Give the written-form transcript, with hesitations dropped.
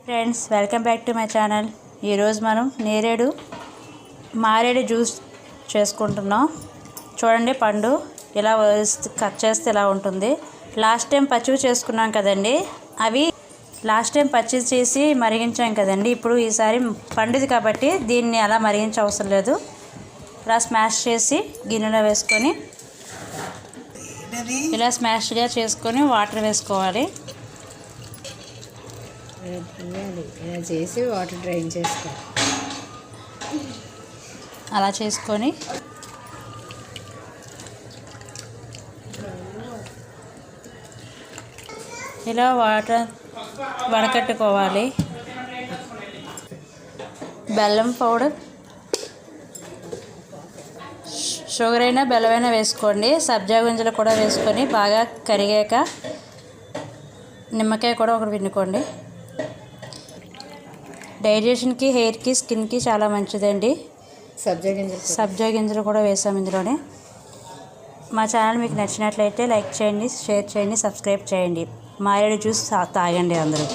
Friends, welcome back to my channel. ఈరోజు మనం మారేడు జ్యూస్ చేసుకుంటున్నాం. చూడండి, పండు ఇలా కట్ చేస్తే ఇలా ఉంటుంది. లాస్ట్ టైం పచ్చివి చేసుకున్నాం కదండి, అవి లాస్ట్ టైం పచ్చి చేసి మరిగించాం కదండి. ఇప్పుడు ఈసారి పండుది కాబట్టి దీన్ని అలా మరిగించే అవసరం లేదు. ఇలా స్మాష్ చేసి గిన్నెలో వేసుకొని ఇలా స్మాష్గా చేసుకొని వాటర్ వేసుకోవాలి. ఇలా చేసి వాటర్ డ్రైన్ చేసుకో. అలా చేసుకొని ఇలా వాటర్ వడకట్టుకోవాలి. బెల్లం పౌడర్, షుగర్ అయినా బెల్లం అయినా వేసుకోండి. సబ్జా గింజలు కూడా వేసుకొని బాగా కరిగాక నిమ్మకాయ కూడా ఒకటి పిండుకోండి. డైజెషన్కి, హెయిర్కి, స్కిన్కి చాలా మంచిదండి. సబ్జా గింజలు కూడా వేసాం ఇందులోనే. మా ఛానల్ మీకు నచ్చినట్లయితే లైక్ చేయండి, షేర్ చేయండి, సబ్స్క్రైబ్ చేయండి. మారేడు జ్యూస్ తాగండి అందరూ.